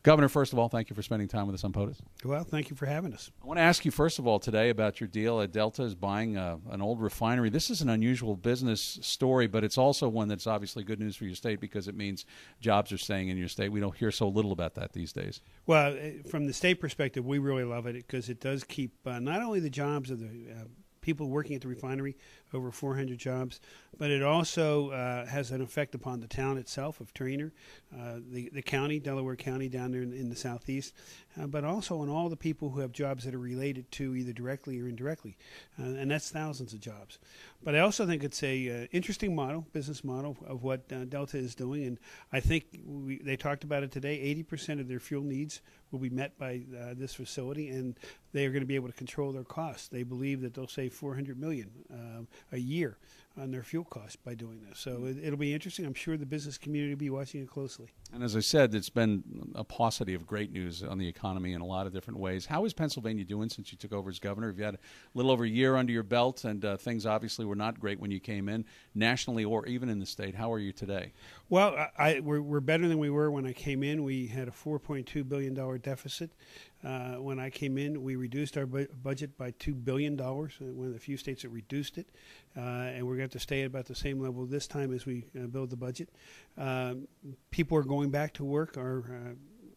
Governor, first of all, thank you for spending time with us on POTUS. Well, thank you for having us. I want to ask you, first of all, today about your deal. Delta is buying an old refinery. This is an unusual business story, but it's also one that's obviously good news for your state because it means jobs are staying in your state. We don't hear so little about that these days. Well, from the state perspective, we really love it because it does keep not only the jobs of the people working at the refinery, over 400 jobs, but it also has an effect upon the town itself of Trainer, the county, Delaware County down there in the southeast, but also on all the people who have jobs that are related to either directly or indirectly, and that's thousands of jobs. But I also think it's a interesting model, business model of what Delta is doing, and I think they talked about it today. 80% of their fuel needs will be met by this facility, and they are going to be able to control their costs. They believe that they'll save $400 million a year on their fuel costs by doing this. So it'll be interesting. I'm sure the business community will be watching it closely. And as I said, it's been a paucity of great news on the economy in a lot of different ways. How is Pennsylvania doing since you took over as governor? You've had a little over a year under your belt, and things obviously were not great when you came in, nationally or even in the state. How are you today? Well, we're better than we were when I came in. We had a $4.2 billion deficit. When I came in, we reduced our budget by $2 billion, one of the few states that reduced it, and we're going to stay at about the same level this time as we build the budget. People are going back to work. Our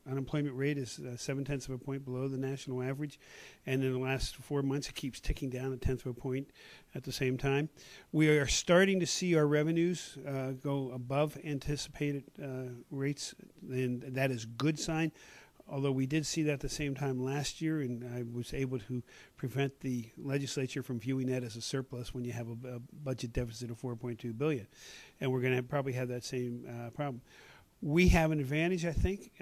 unemployment rate is 0.7 of a point below the national average, and in the last 4 months it keeps ticking down 0.1 of a point at the same time. We are starting to see our revenues go above anticipated rates, and that is a good sign. Although we did see that at the same time last year, and I was able to prevent the legislature from viewing that as a surplus when you have a budget deficit of $4.2 billion, and we're going to probably have that same problem. We have an advantage, I think,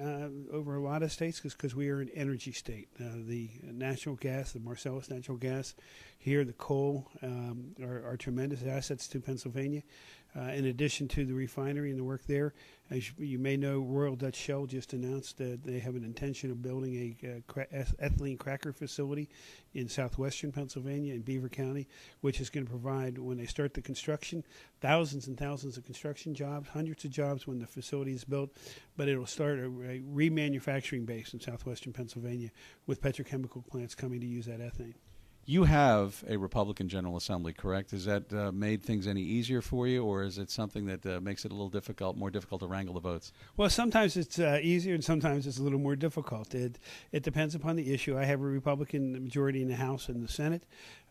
over a lot of states because we are an energy state. The natural gas, the Marcellus natural gas, here the coal are tremendous assets to Pennsylvania. In addition to the refinery and the work there, as you may know, Royal Dutch Shell just announced that they have an intention of building a ethylene cracker facility in southwestern Pennsylvania in Beaver County, which is going to provide, when they start the construction, thousands and thousands of construction jobs, hundreds of jobs when the facility is built, but it will start a remanufacturing base in southwestern Pennsylvania with petrochemical plants coming to use that ethane. You have a Republican General Assembly, correct? Has that made things any easier for you, or is it something that makes it a little more difficult to wrangle the votes? Well, sometimes it's easier and sometimes it's a little more difficult. It depends upon the issue. I have a Republican majority in the House and the Senate,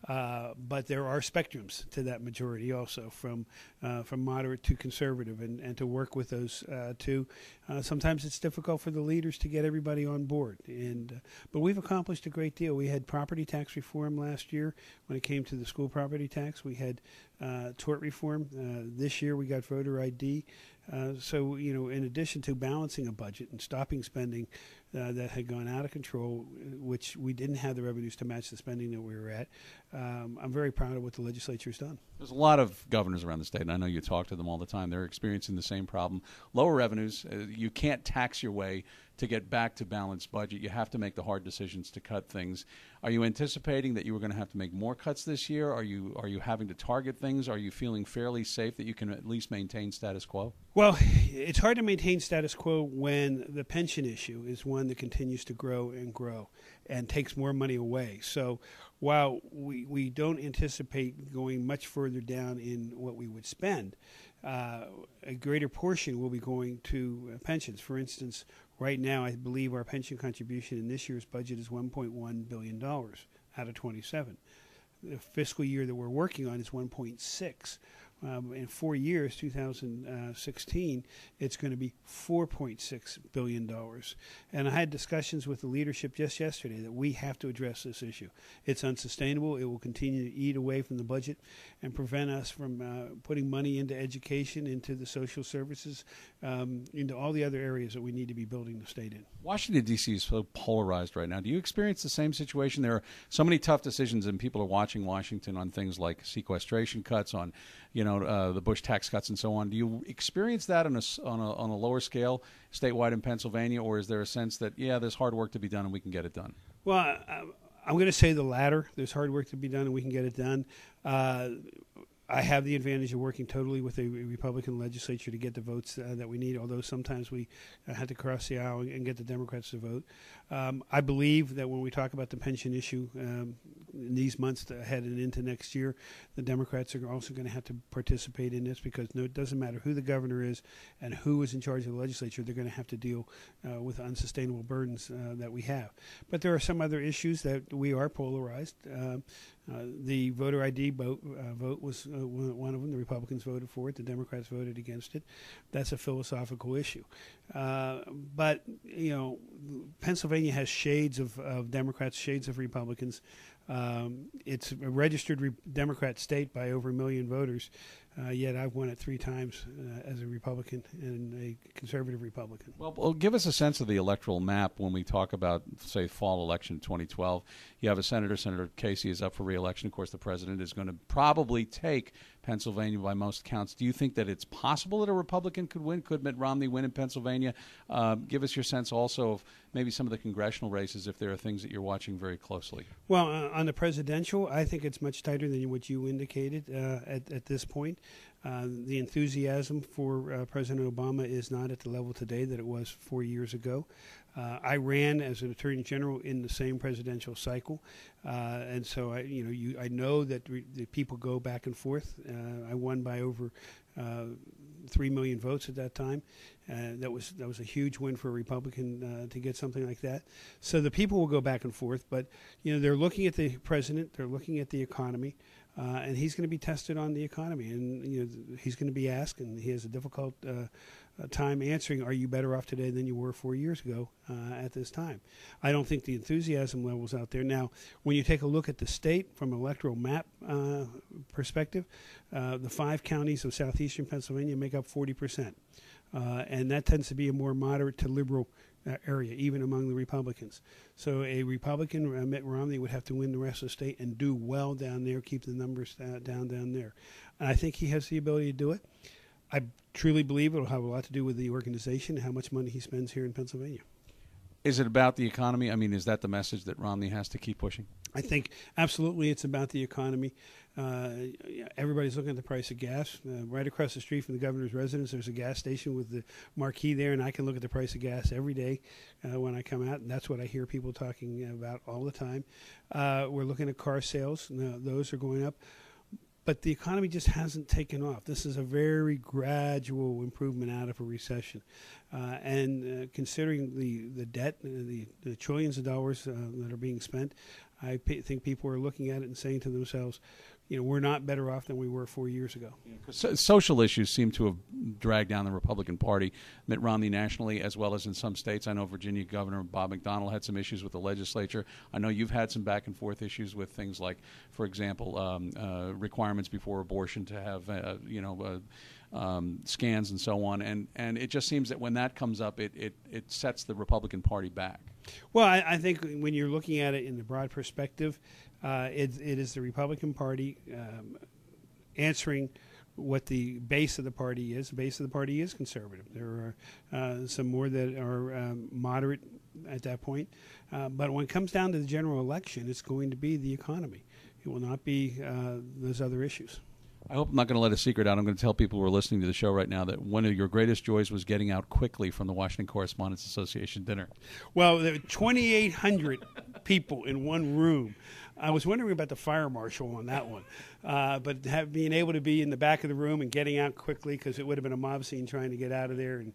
but there are spectrums to that majority also, from moderate to conservative, and to work with those two. Sometimes it's difficult for the leaders to get everybody on board, but we've accomplished a great deal. We had property tax reform last year when it came to the school property tax. We had tort reform. This year we got voter ID. So, in addition to balancing a budget and stopping spending that had gone out of control, which we didn't have the revenues to match the spending that we were at, I'm very proud of what the legislature has done. There's a lot of governors around the state, and I know you talk to them all the time. They're experiencing the same problem. Lower revenues, you can't tax your way to get back to balanced budget. You have to make the hard decisions to cut things. Are you anticipating that you were going to have to make more cuts this year? Are you having to target things? Are you feeling fairly safe that you can at least maintain status quo? Well, it's hard to maintain status quo when the pension issue is one that continues to grow and takes more money away. So while we don't anticipate going much further down in what we would spend, a greater portion will be going to pensions. For instance, right now I believe our pension contribution in this year's budget is $1.1 billion out of 27. The fiscal year that we're working on is 1.6. In 4 years, 2016, it's going to be $4.6 billion. And I had discussions with the leadership just yesterday that we have to address this issue. It's unsustainable. It will continue to eat away from the budget and prevent us from putting money into education, into the social services, into all the other areas that we need to be building the state in. Washington, D.C. is so polarized right now. Do you experience the same situation? There are so many tough decisions, and people are watching Washington on things like sequestration cuts, on the Bush tax cuts and so on. Do you experience that on a lower scale statewide in Pennsylvania, or is there a sense that, there's hard work to be done and we can get it done? Well, I'm going to say the latter. There's hard work to be done and we can get it done. I have the advantage of working totally with a Republican legislature to get the votes that we need, although sometimes we had to cross the aisle and get the Democrats to vote. I believe that when we talk about the pension issue in these months ahead and into next year, the Democrats are also going to have to participate in this because it doesn't matter who the governor is and who is in charge of the legislature, they're going to have to deal with unsustainable burdens that we have. But there are some other issues that we are polarized. The voter ID vote was one of them. The Republicans voted for it. The Democrats voted against it. That's a philosophical issue. But, Pennsylvania has shades of Democrats, shades of Republicans. It's a registered Democrat state by over 1 million voters, yet I've won it 3 times as a Republican and a conservative Republican. Well, give us a sense of the electoral map when we talk about, say, fall election 2012. You have a senator. Senator Casey is up for re-election. Of course, the president is going to probably take Pennsylvania by most counts. Do you think that it's possible that a Republican could win? Could Mitt Romney win in Pennsylvania? Give us your sense also of maybe some of the congressional races, if there are things that you're watching very closely. Well, on the presidential, I think it's much tighter than what you indicated at this point. The enthusiasm for President Obama is not at the level today that it was 4 years ago. I ran as an attorney general in the same presidential cycle, and so I know that the people go back and forth. I won by over 3 million votes at that time. That was a huge win for a Republican to get something like that. So the people will go back and forth, but they're looking at the president, they're looking at the economy. And he's going to be tested on the economy, and he's going to be asked, and he has a difficult time answering, are you better off today than you were 4 years ago at this time? I don't think the enthusiasm level's out there. Now, when you take a look at the state from an electoral map perspective, the 5 counties of southeastern Pennsylvania make up 40%, and that tends to be a more moderate to liberal area, even among the Republicans. So a Republican, Mitt Romney, would have to win the rest of the state and do well down there, keep the numbers down there. And I think he has the ability to do it. I truly believe it will have a lot to do with the organization and how much money he spends here in Pennsylvania. Is it about the economy? I mean, is that the message that Romney has to keep pushing? I think absolutely it's about the economy. Everybody's looking at the price of gas. Right across the street from the governor's residence, there's a gas station with the marquee there, and I can look at the price of gas every day when I come out, and that's what I hear people talking about all the time. We're looking at car sales. Those are going up. But the economy just hasn't taken off. This is a very gradual improvement out of a recession. And considering the debt, the trillions of dollars that are being spent, I think people are looking at it and saying to themselves, we're not better off than we were 4 years ago. Social issues seem to have dragged down the Republican Party. Mitt Romney nationally, as well as in some states. I know Virginia Governor Bob McDonnell had some issues with the legislature. I know you've had some back and forth issues with things like, for example, requirements before abortion to have, scans and so on. And it just seems that when that comes up, it sets the Republican Party back. Well, I think when you're looking at it in the broad perspective, it is the Republican Party answering what the base of the party is. The base of the party is conservative. There are some more that are moderate at that point. But when it comes down to the general election, it's going to be the economy. It will not be those other issues. I hope I'm not going to let a secret out. I'm going to tell people who are listening to the show right now that one of your greatest joys was getting out quickly from the Washington Correspondents Association dinner. Well, there were 2,800 people in one room. I was wondering about the fire marshal on that one. But being able to be in the back of the room and getting out quickly, because it would have been a mob scene trying to get out of there, and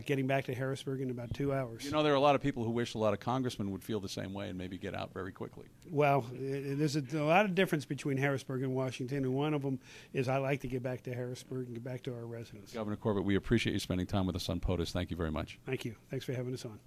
getting back to Harrisburg in about 2 hours. There are a lot of people who wish a lot of congressmen would feel the same way and maybe get out very quickly. Well, there's a lot of difference between Harrisburg and Washington, and one of them is I like to get back to Harrisburg and get back to our residents. Governor Corbett, we appreciate you spending time with us on POTUS. Thank you very much. Thank you. Thanks for having us on.